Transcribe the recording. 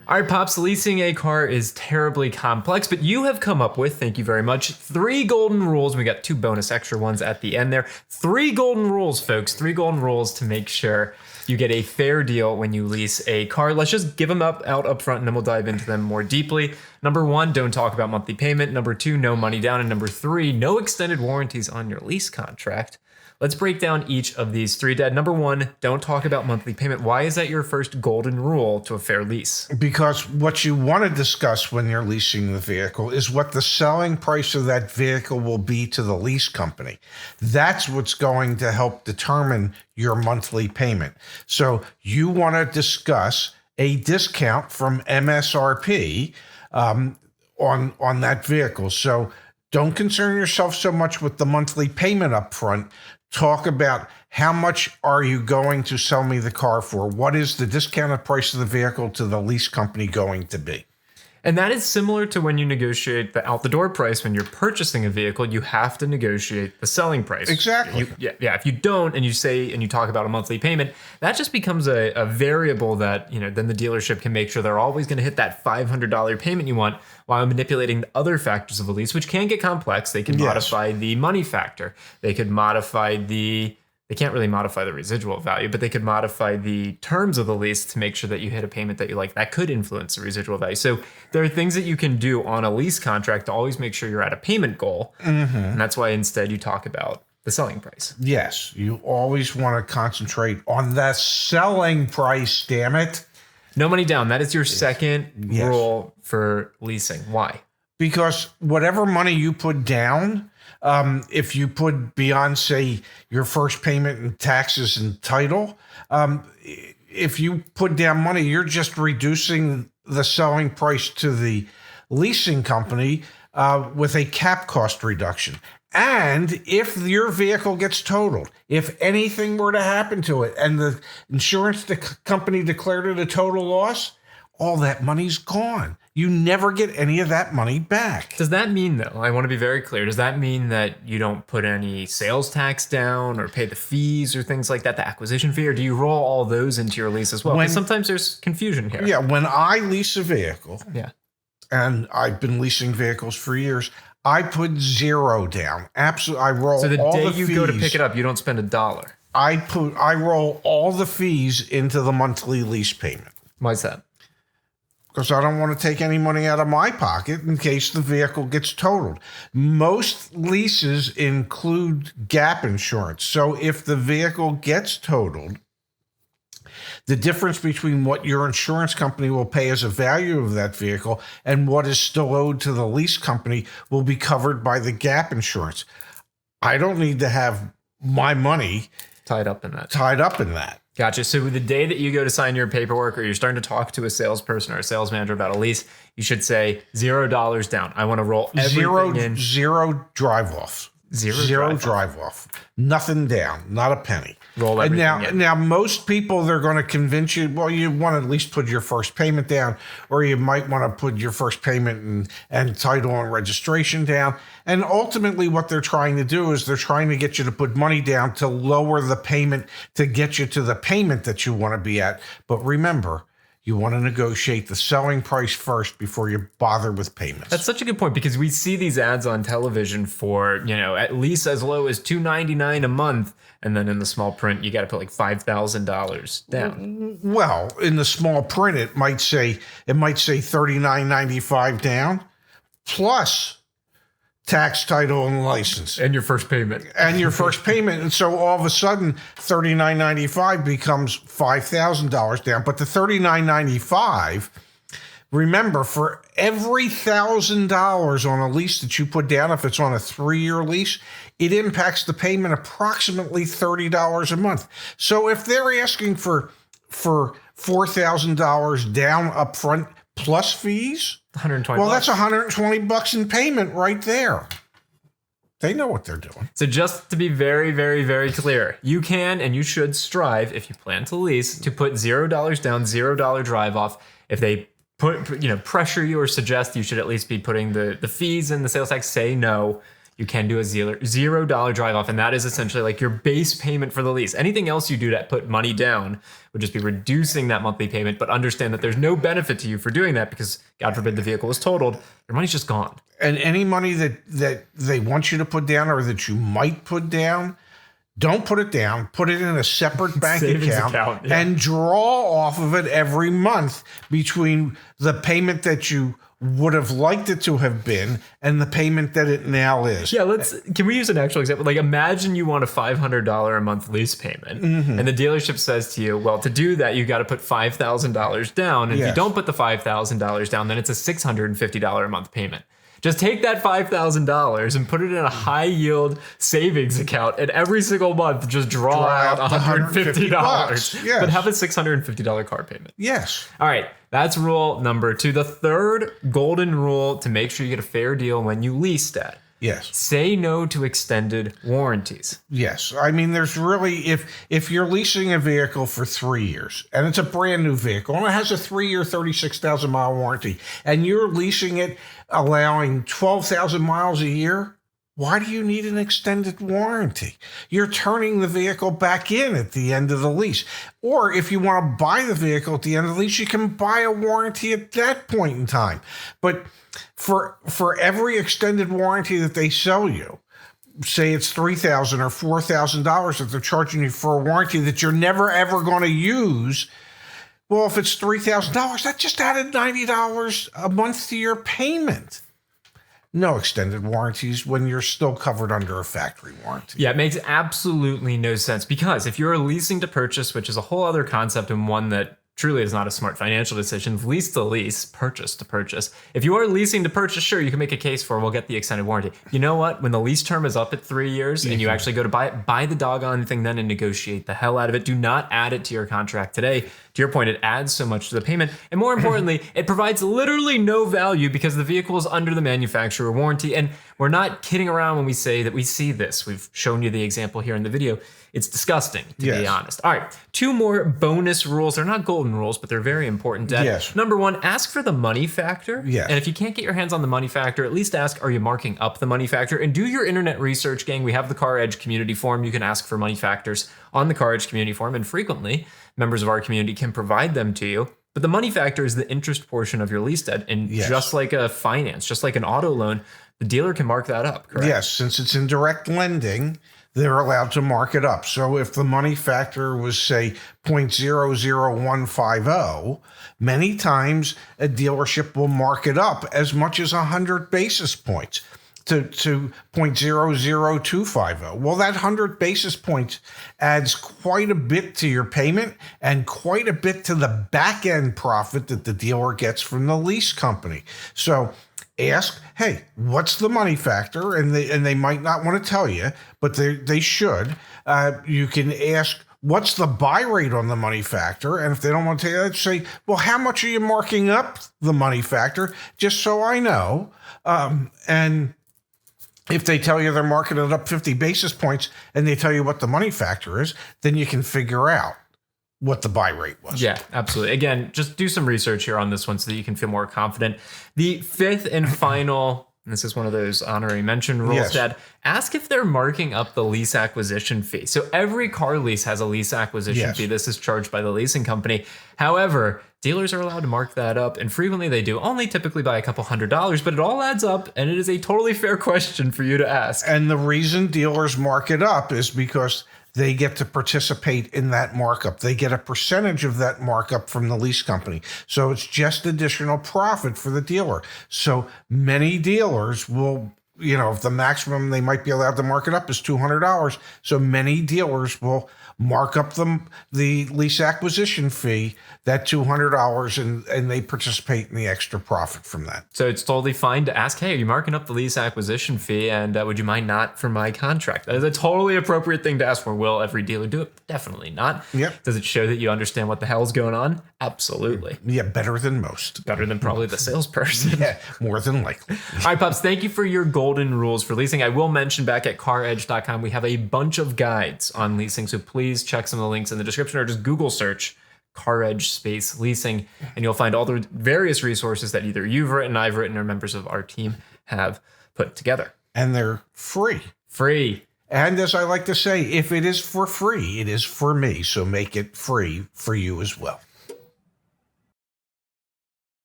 All right, Pops, leasing a car is terribly complex, but you have come up with, thank you very much, 3 golden rules. We got 2 bonus extra ones at the end there. 3 golden rules, folks. 3 golden rules to make sure you get a fair deal when you lease a car. Let's just give them out up front, and then we'll dive into them more deeply. Number 1, don't talk about monthly payment. Number 2, no money down. And number 3, no extended warranties on your lease contract. Let's break down each of these 3, Dad. Number 1, don't talk about monthly payment. Why is that your first golden rule to a fair lease? Because what you want to discuss when you're leasing the vehicle is what the selling price of that vehicle will be to the lease company. That's what's going to help determine your monthly payment. So you want to discuss a discount from MSRP on that vehicle. So don't concern yourself so much with the monthly payment up front. Talk about how much are you going to sell me the car for? What is the discounted price of the vehicle to the lease company going to be? And that is similar to when you negotiate the out-the-door price. When you're purchasing a vehicle, you have to negotiate the selling price. Exactly. If you don't, and you talk about a monthly payment, that just becomes a variable that, then the dealership can make sure they're always going to hit that $500 payment you want while manipulating the other factors of a lease, which can get complex. They can modify the money factor. They could modify They can't really modify the residual value, but they could modify the terms of the lease to make sure that you hit a payment that you like. That could influence the residual value. So there are things that you can do on a lease contract to always make sure you're at a payment goal. Mm-hmm. And that's why instead you talk about the selling price. Yes, you always want to concentrate on the selling price, damn it. No money down. That is your second rule for leasing. Why? Because whatever money you put down, if you put beyond, say, your first payment in taxes and title, if you put down money, you're just reducing the selling price to the leasing company with a cap cost reduction. And if your vehicle gets totaled, if anything were to happen to it and the insurance company declared it a total loss, all that money's gone. You never get any of that money back. Does that mean, though, I want to be very clear, does that mean that you don't put any sales tax down or pay the fees or things like that, the acquisition fee, or do you roll all those into your lease as well? Because sometimes there's confusion here. Yeah, when I lease a vehicle, and I've been leasing vehicles for years, I put 0 down. Absolutely, I roll all the fees. So the day you go to pick it up, you don't spend $1. I roll all the fees into the monthly lease payment. Why is that? Because I don't want to take any money out of my pocket in case the vehicle gets totaled. Most leases include gap insurance. So if the vehicle gets totaled, the difference between what your insurance company will pay as a value of that vehicle and what is still owed to the lease company will be covered by the gap insurance. I don't need to have my money tied up in that. Gotcha. So the day that you go to sign your paperwork or you're starting to talk to a salesperson or a sales manager about a lease, you should say $0 down. I want to roll everything in. Zero drive-offs. Zero drive-off. Nothing down. Not a penny. Roll everything in. Now, most people, they're going to convince you, well, you want to at least put your first payment down, or you might want to put your first payment and title and registration down. And ultimately, what they're trying to do is they're trying to get you to put money down to lower the payment to get you to the payment that you want to be at. But remember, you want to negotiate the selling price first before you bother with payments. That's such a good point, because we see these ads on television for, at least as low as $299 a month. And then in the small print, you got to put like $5,000 down. Well, in the small print, it might say $39.95 down plus tax, title, and license. And your first payment. And so all of a sudden, $39.95 becomes $5,000 down. But the $39.95, remember, for every $1,000 on a lease that you put down, if it's on a 3-year lease, it impacts the payment approximately $30 a month. So if they're asking for $4,000 down up front plus fees, $120. Well, that's $120 in payment right there. They know what they're doing. So just to be very, very, very clear, you can and you should strive, if you plan to lease, to put $0 down, $0 drive off. If they pressure you or suggest you should at least be putting the fees and the sales tax, say no. you can do a $0 drive off. And that is essentially like your base payment for the lease. Anything else you do to put money down would just be reducing that monthly payment. But understand that there's no benefit to you for doing that because, God forbid, the vehicle is totaled. Your money's just gone. And any money that they want you to put down or that you might put down, don't put it down. Put it in a separate bank account and draw off of it every month between the payment that you would have liked it to have been and the payment that it now is. Yeah, can we use an actual example? Like, imagine you want a $500 a month lease payment, and the dealership says to you, well, to do that, you got to put $5,000 down. And if you don't put the $5,000 down, then it's a $650 a month payment. Just take that $5,000 and put it in a high yield savings account, and every single month just draw out $150. Yes. But have a $650 car payment. Yes. All right, that's rule number 2. The third golden rule to make sure you get a fair deal when you lease, Dad. Yes. Say no to extended warranties. Yes. I mean, there's really, if you're leasing a vehicle for 3 years and it's a brand new vehicle and it has a 3-year, 36,000 mile warranty and you're leasing it allowing 12,000 miles a year, why do you need an extended warranty? You're turning the vehicle back in at the end of the lease. Or if you want to buy the vehicle at the end of the lease, you can buy a warranty at that point in time. But for every extended warranty that they sell you, say it's $3,000 or $4,000 that they're charging you for a warranty that you're never ever going to use. Well, if it's $3,000, that just added $90 a month to your payment. No extended warranties when you're still covered under a factory warranty. Yeah, it makes absolutely no sense because if you're leasing to purchase, which is a whole other concept and one that truly is not a smart financial decision, lease to lease, purchase to purchase. If you are leasing to purchase, sure, you can make a case for, we'll get the extended warranty. You know what? When the lease term is up at 3 years and you actually go to buy it, buy the doggone thing then and negotiate the hell out of it. Do not add it to your contract today. To your point, it adds so much to the payment. And more importantly, it provides literally no value because the vehicle is under the manufacturer warranty. And we're not kidding around when we say that we see this. We've shown you the example here in the video. It's disgusting, to be honest. All right, 2 more bonus rules. They're not golden rules, but they're very important, Dad. Yes. Number 1, ask for the money factor. Yes. And if you can't get your hands on the money factor, at least ask, are you marking up the money factor? And do your internet research, gang. We have the CarEdge community forum. You can ask for money factors on the CarEdge community forum, and frequently, members of our community can provide them to you. But the money factor is the interest portion of your lease debt. And just like a finance, just like an auto loan, the dealer can mark that up, correct? Yes, since it's in direct lending, they're allowed to mark it up. So if the money factor was, say, 0.00150, many times a dealership will mark it up as much as 100 basis points to 0.00250. Well, that 100 basis points adds quite a bit to your payment and quite a bit to the back end profit that the dealer gets from the lease company. So ask, hey, what's the money factor? And they might not want to tell you, but they should. You can ask, what's the buy rate on the money factor? And if they don't want to tell you that, say, well, how much are you marking up the money factor? Just so I know. And if they tell you they're marking it up 50 basis points and they tell you what the money factor is, then you can figure out what the buy rate was. Yeah, absolutely. Again, just do some research here on this one so that you can feel more confident. The 5th and final, and this is one of those honorary mention rules, Dad, ask if they're marking up the lease acquisition fee. So every car lease has a lease acquisition fee. This is charged by the leasing company. However, dealers are allowed to mark that up, and frequently they do, only typically by a couple $100s, but it all adds up, and it is a totally fair question for you to ask. And the reason dealers mark it up is because they get to participate in that markup. They get a percentage of that markup from the lease company. So it's just additional profit for the dealer. So many dealers will, if the maximum they might be allowed to mark it up is $200, so many dealers will mark up the lease acquisition fee, that $200, and they participate in the extra profit from that. So it's totally fine to ask, hey, are you marking up the lease acquisition fee? And would you mind not for my contract? That is a totally appropriate thing to ask for. Will every dealer do it? Definitely not. Yep. Does it show that you understand what the hell's going on? Absolutely. Yeah, better than most. Better than probably the salesperson. Yeah, more than likely. All right, Pups, thank you for your golden rules for leasing. I will mention back at CarEdge.com, we have a bunch of guides on leasing. So please check some of the links in the description or just Google search CarEdge space leasing, and you'll find all the various resources that either you've written, I've written, or members of our team have put together. and they're free. Free. And as I like to say, if it is for free, it is for me. So make it free for you as well.